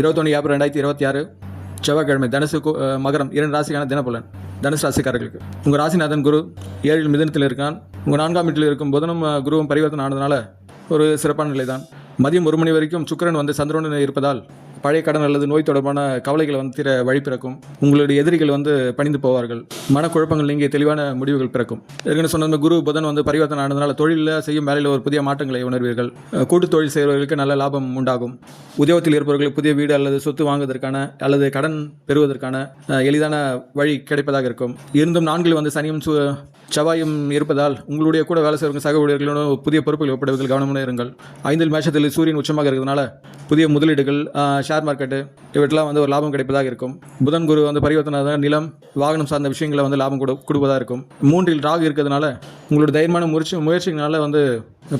21 April 2026 செவ்வாய்க்கிழமை. தனுசு மகரம் 2 ராசிக்கான தினப்பலன். தனுசு ராசிக்காரர்களுக்கு உங்கள் ராசிநாதன் குரு 7 மிதுனத்தில் இருக்கான். உங்கள் 4ஆம் வீட்டில் இருக்கும் புதனும் குருவும் பரிவர்த்தனை ஆனதுனால ஒரு சிறப்பான நிலை தான். மதியம் 1 மணி வரைக்கும் சுக்கிரன் வந்து சந்திரனுடன் இருப்பதால் பழைய கடன் அல்லது நோய் தொடர்பான கவலைகளை வந்து தீர வழி பிறக்கும். உங்களுடைய எதிரிகள் வந்து பணிந்து போவார்கள். மனக்குழப்பங்கள் நீங்கி தெளிவான முடிவுகள் பிறக்கும். ஏற்கனவே சொன்ன குரு புதன் வந்து பரிவர்த்தனை ஆனதுனால தொழிலில் செய்யும் வேலையில் ஒரு புதிய மாற்றங்களை உணர்வீர்கள். கூட்டு தொழில் செய்கிறவர்களுக்கு நல்ல லாபம் உண்டாகும். உத்தியோகத்தில் இருப்பவர்களுக்கு புதிய வீடு அல்லது சொத்து வாங்குவதற்கான அல்லது கடன் பெறுவதற்கான எளிதான வழி கிடைப்பதாக இருக்கும். இருந்தும் 4 வந்து சனியும் செவ்வாயும் இருப்பதால் உங்களுடைய கூட வேலை செய்வர்கள் சக ஊழியர்களோட புதிய பொறுப்புகள் ஒப்படைவர்கள் கவனமாக இருங்கள். 5 மேஷத்தில் சூரியன் உச்சமாக இருக்கிறதுனால புதிய முதலீடுகள், ஷேர் மார்க்கெட்டு இவற்றெல்லாம் வந்து ஒரு லாபம் கிடைப்பதாக இருக்கும். புதன் குரு வந்து பரிவர்த்தனை நிலம், வாகனம் சார்ந்த விஷயங்களை வந்து லாபம் கொடுப்பதாக இருக்கும். 3இல் ராகு இருக்கிறதுனால உங்களோட தைரியமான முயற்சிகளால் வந்து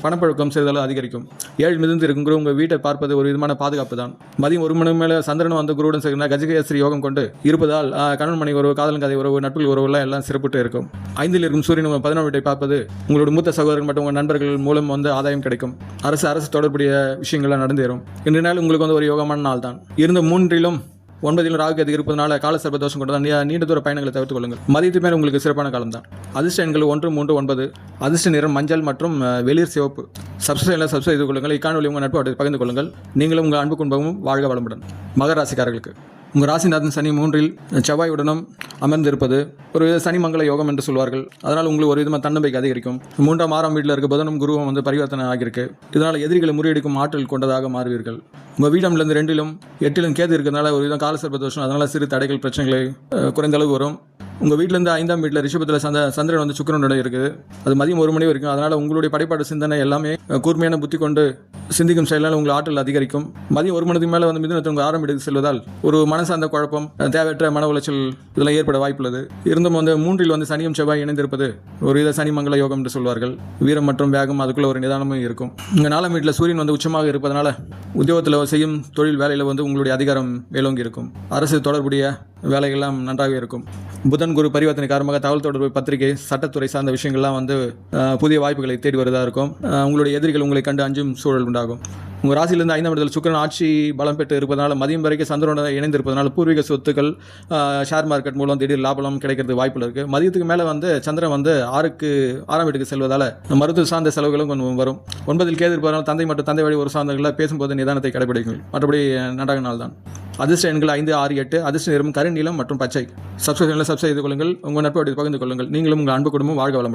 பணப்பழக்கம் செய்தல் அதிகரிக்கும். 7 மிதந்து இருக்கும் குரு உங்கள் வீட்டை பார்ப்பது ஒரு விதமான பாதுகாப்பு தான். மதியம் 1 மணி மேலே சந்திரன் வந்து குருவுடன் சேர்ந்த கஜகேசரி யோகம் கொண்டு இருப்பதால் கணவன் மனைவி உறவு, காதல் கதை உறவு, நட்புகள் உறவுலாம் எல்லாம் சிறப்புட்டு இருக்கும். 5இல் இருக்கும் சூரியன் 11ஆம் வீட்டை பார்ப்பது உங்களோட மூத்த சகோதரர்கள் மற்றும் உங்கள் நண்பர்கள் மூலம் வந்து ஆதாயம் கிடைக்கும். அரசு தொடர்புடைய விஷயங்கள்லாம் நடந்தேறும். இன்றைய நாள் உங்களுக்கு வந்து ஒரு யோகமான நாள் தான். இருந்த 3இலும் 9இலும் ராகு அதிகம் இருப்பதனால கால சர்ப தோஷம் கொண்டதான் நீண்ட தூர பயணங்களை தவிர்த்து கொள்ளுங்கள். மதியத்து மேல் உங்களுக்கு சிறப்பான காலம் தான். அதிர்ஷ்ட எண்கள் 1, 3, 9. அதிர்ஷ்ட நிறம் மஞ்சள் மற்றும் வெளிர் சிவப்பு. சப்ஸ்கிரைப் செய்து கொள்ளுங்கள். இக்காணொலி உங்கள் நட்பு பகிர்ந்து கொள்ளுங்கள். நீங்களும் உங்கள் அன்பு குடும்பமும் வாழ்க வளமுடன். மகர ராசிக்காரர்களுக்கு உங்கள் ராசிநாதன் சனி 3இல் செவ்வாயுடனும் அமர்ந்திருப்பது ஒரு சனி மங்கள யோகம் என்று சொல்வார்கள். அதனால் உங்களுக்கு ஒரு விதமாக தன்னம்பிக்கை அதிகரிக்கும். 3ஆம் 6ஆம் வீட்டில் இருக்க புதனும் குருவும் வந்து பரிவர்த்தனை ஆகியிருக்கு. இதனால் எதிரிகளை முறியடிக்கும் ஆற்றல் கொண்டதாக மாறுவீர்கள். உங்கள் வீடம்லேருந்து 2இலும் 8இலும் கேது இருக்கிறதுனால ஒரு விதம் கால சர்ப தோஷம். அதனால் சிறு தடைகள், பிரச்சனைகளை குறைந்த அளவு வரும். உங்கள் வீட்டிலேருந்து 5ஆம் வீட்டில் ரிஷபத்தில் சந்திரன் வந்து சுக்கிரனோட இருக்குது. அது மதியம் 1 மணி வரைக்கும். அதனால் உங்களுடைய படைப்பாடு சிந்தனை எல்லாமே கூர்மையான புத்தி கொண்டு சிந்திக்கும் செயலால் உங்கள் ஆற்றல் அதிகரிக்கும். மதியம் 1 மணிக்கு மேலே வந்து மிதுனத்தில் உங்கள் 6ஆம் வீட்டுக்கு செல்வதால் ஒரு மனசார்ந்த குழப்பம், தேவையற்ற மன உளைச்சல் இதெல்லாம் ஏற்பட வாய்ப்புள்ளது. இருந்தும் வந்து 3இல் வந்து சனியும் செவ்வாய் இணைந்திருப்பது ஒரு வித சனி மங்கள யோகம் என்று சொல்வார்கள். வீரம் மற்றும் வேகம், அதுக்குள்ள ஒரு நிதானமும் இருக்கும். உங்கள் 4ஆம் வீட்டில் சூரியன் வந்து உச்சமாக இருப்பதனால உத்தியோகத்தில் செய்யும் தொழில் வேலையில் வந்து உங்களுடைய அதிகாரம் மேலோங்கி இருக்கும். அரசு தொடர்புடைய வேலைகள்லாம் நன்றாக இருக்கும். புதன் குரு பரிவர்த்தனை காரணமாக தகவல் தொடர்பு, பத்திரிகை, சட்டத்துறை சார்ந்த விஷயங்கள்லாம் வந்து புதிய வாய்ப்புகளை தேடி வருவதாக இருக்கும். உங்களுடைய எதிரிகள் உங்களை கண்டு அஞ்சும் சூழல் உண்டாகும். உங்கள் ராசியிலிருந்து 5ஆம் இடத்தில் சுக்கிரன் ஆட்சி பலம் பெற்று இருப்பதனால மதியம் வரைக்கும் சந்திரனுடன் இணைந்திருப்பதனால பூர்வீக சொத்துக்கள், ஷேர் மார்க்கெட் மூலம் திடீர் லாபம் கிடைக்கிறது வாய்ப்புகள் இருக்குது. மதியத்துக்கு மேலே வந்து சந்திரன் வந்து 6ஆம் வீட்டுக்கு செல்வதால் மருத்துவ சார்ந்த செலவுகளும் கொஞ்சம் வரும். 9இல் கேது இருப்பதனால தந்தை மற்றும் தந்தை வழி ஒரு சார்ந்தவர்களை பேசும்போது நிதானத்தை கடைபிடிக்கும். மற்றபடி நன்றாக நாள் தான். அதிர்ஷ்ட எண்கள் 5, 6, 8. அதிர்ஷ்ட நிறம் கருநீலம் மற்றும் பச்சை. சப்ஸ்கிரைப் செய்து கொள்ளுங்கள். உங்கள் நட்பு பகிர்ந்து கொள்ளுங்கள். நீங்களும் உங்கள் அன்பு குடும்பம் வாழ்க வளமுடன்.